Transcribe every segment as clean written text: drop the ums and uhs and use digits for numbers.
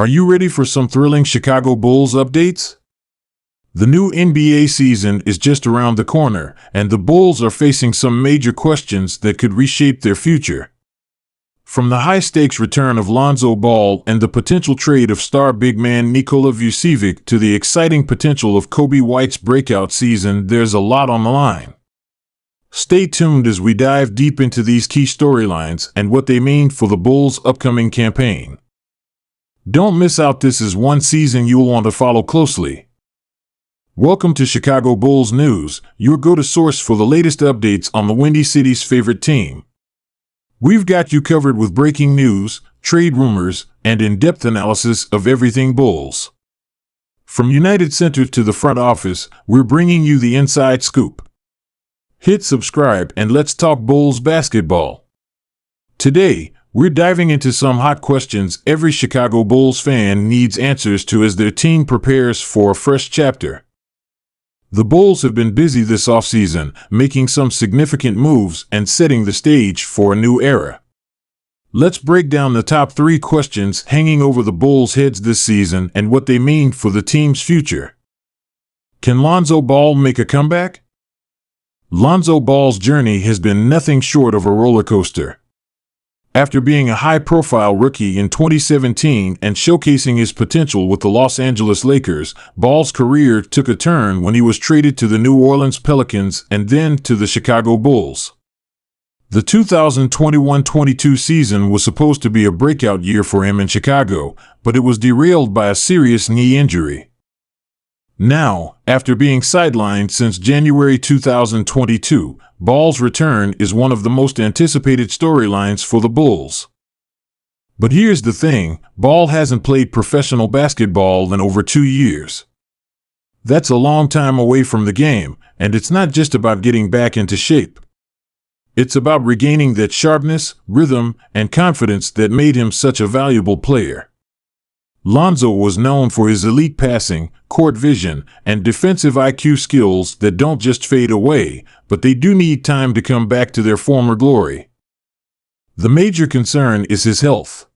Are you ready for some thrilling Chicago Bulls updates? The new NBA season is just around the corner, and the Bulls are facing some major questions that could reshape their future. From the high-stakes return of Lonzo Ball and the potential trade of star big man Nikola Vucevic to the exciting potential of Kobe White's breakout season, there's a lot on the line. Stay tuned as we dive deep into these key storylines and what they mean for the Bulls' upcoming campaign. Don't miss out. This is one season you'll want to follow closely. Welcome to Chicago Bulls News, your go-to source for the latest updates on the Windy City's favorite team. We've got you covered with breaking news, trade rumors, and in-depth analysis of everything Bulls. From United Center to the front office, we're bringing you the inside scoop. Hit subscribe and let's talk Bulls basketball. Today, we're diving into some hot questions every Chicago Bulls fan needs answers to as their team prepares for a fresh chapter. The Bulls have been busy this offseason, making some significant moves and setting the stage for a new era. Let's break down the top 3 questions hanging over the Bulls' heads this season and what they mean for the team's future. Can Lonzo Ball make a comeback? Lonzo Ball's journey has been nothing short of a roller coaster. After being a high-profile rookie in 2017 and showcasing his potential with the Los Angeles Lakers, Ball's career took a turn when he was traded to the New Orleans Pelicans and then to the Chicago Bulls. The 2021-22 season was supposed to be a breakout year for him in Chicago, but it was derailed by a serious knee injury. Now, after being sidelined since January 2022, Ball's return is one of the most anticipated storylines for the Bulls. But here's the thing, Ball hasn't played professional basketball in over 2 years. That's a long time away from the game, and it's not just about getting back into shape. It's about regaining that sharpness, rhythm, and confidence that made him such a valuable player. Lonzo was known for his elite passing, court vision, and defensive IQ skills that don't just fade away, but they do need time to come back to their former glory. The major concern is his health.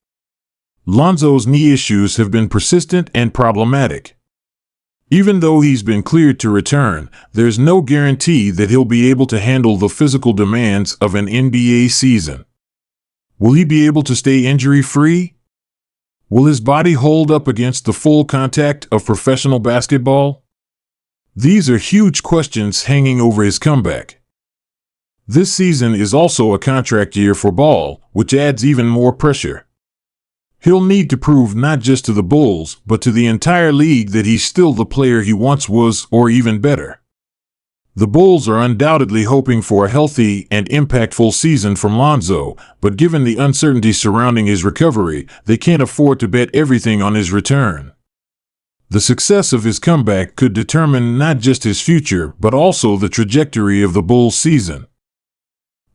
Lonzo's knee issues have been persistent and problematic. Even though he's been cleared to return, there's no guarantee that he'll be able to handle the physical demands of an NBA season. Will he be able to stay injury-free? Will his body hold up against the full contact of professional basketball? These are huge questions hanging over his comeback. This season is also a contract year for Ball, which adds even more pressure. He'll need to prove not just to the Bulls, but to the entire league that he's still the player he once was, or even better. The Bulls are undoubtedly hoping for a healthy and impactful season from Lonzo, but given the uncertainty surrounding his recovery, they can't afford to bet everything on his return. The success of his comeback could determine not just his future, but also the trajectory of the Bulls' season.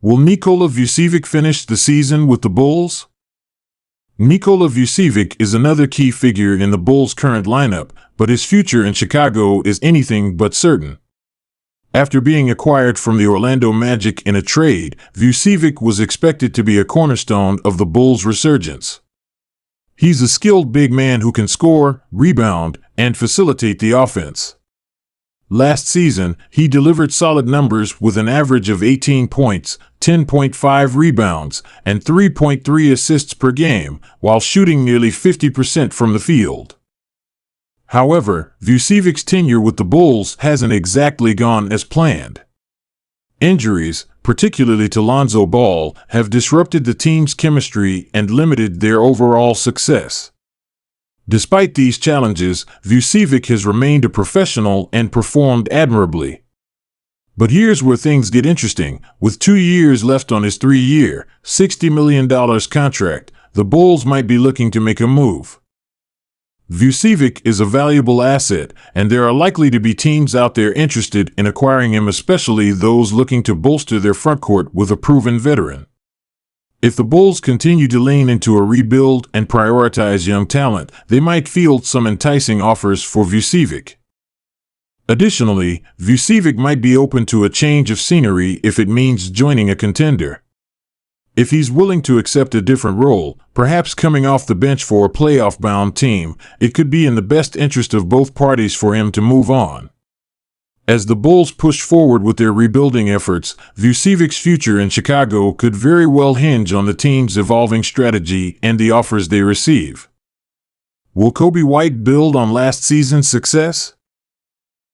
Will Nikola Vucevic finish the season with the Bulls? Nikola Vucevic is another key figure in the Bulls' current lineup, but his future in Chicago is anything but certain. After being acquired from the Orlando Magic in a trade, Vucevic was expected to be a cornerstone of the Bulls' resurgence. He's a skilled big man who can score, rebound, and facilitate the offense. Last season, he delivered solid numbers with an average of 18 points, 10.5 rebounds, and 3.3 assists per game, while shooting nearly 50% from the field. However, Vucevic's tenure with the Bulls hasn't exactly gone as planned. Injuries, particularly to Lonzo Ball, have disrupted the team's chemistry and limited their overall success. Despite these challenges, Vucevic has remained a professional and performed admirably. But here's where things get interesting. With 2 years left on his 3-year, $60 million contract, the Bulls might be looking to make a move. Vucevic is a valuable asset, and there are likely to be teams out there interested in acquiring him, especially those looking to bolster their frontcourt with a proven veteran. If the Bulls continue to lean into a rebuild and prioritize young talent, they might field some enticing offers for Vucevic. Additionally, Vucevic might be open to a change of scenery if it means joining a contender. If he's willing to accept a different role, perhaps coming off the bench for a playoff-bound team, it could be in the best interest of both parties for him to move on. As the Bulls push forward with their rebuilding efforts, Vucevic's future in Chicago could very well hinge on the team's evolving strategy and the offers they receive. Will Coby White build on last season's success?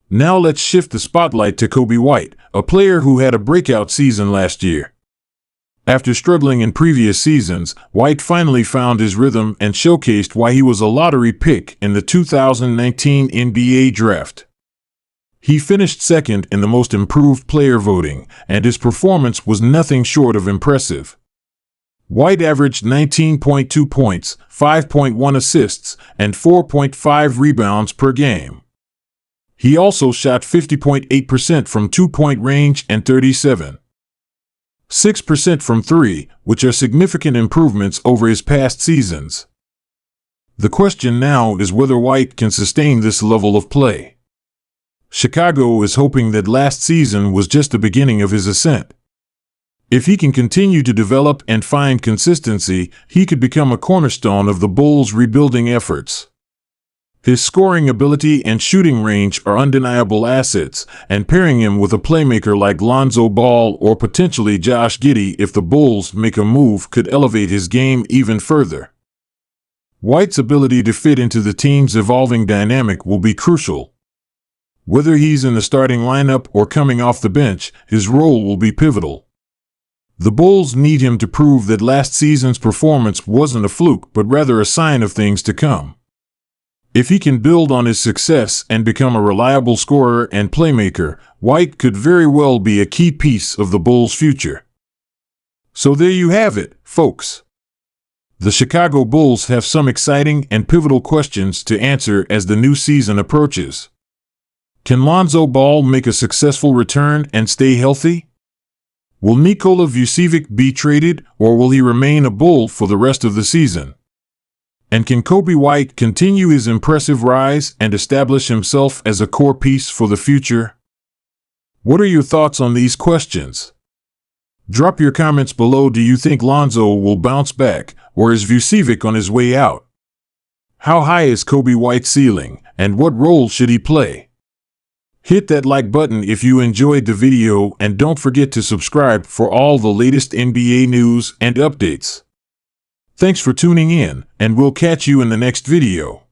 Now let's shift the spotlight to Coby White, a player who had a breakout season last year. After struggling in previous seasons, White finally found his rhythm and showcased why he was a lottery pick in the 2019 NBA Draft. He finished second in the most improved player voting, and his performance was nothing short of impressive. White averaged 19.2 points, 5.1 assists, and 4.5 rebounds per game. He also shot 50.8% from two-point range and 37.6% from three, which are significant improvements over his past seasons. The question now is whether White can sustain this level of play. Chicago is hoping that last season was just the beginning of his ascent. If he can continue to develop and find consistency, he could become a cornerstone of the Bulls' rebuilding efforts. His scoring ability and shooting range are undeniable assets, and pairing him with a playmaker like Lonzo Ball or potentially Josh Giddey if the Bulls make a move could elevate his game even further. White's ability to fit into the team's evolving dynamic will be crucial. Whether he's in the starting lineup or coming off the bench, his role will be pivotal. The Bulls need him to prove that last season's performance wasn't a fluke but rather a sign of things to come. If he can build on his success and become a reliable scorer and playmaker, White could very well be a key piece of the Bulls' future. So there you have it, folks. The Chicago Bulls have some exciting and pivotal questions to answer as the new season approaches. Can Lonzo Ball make a successful return and stay healthy? Will Nikola Vucevic be traded, or will he remain a Bull for the rest of the season? And can Coby White continue his impressive rise and establish himself as a core piece for the future? What are your thoughts on these questions? Drop your comments below. Do you think Lonzo will bounce back, or is Vucevic on his way out? How high is Coby White's ceiling, and what role should he play? Hit that like button if you enjoyed the video, and don't forget to subscribe for all the latest NBA news and updates. Thanks for tuning in, and we'll catch you in the next video.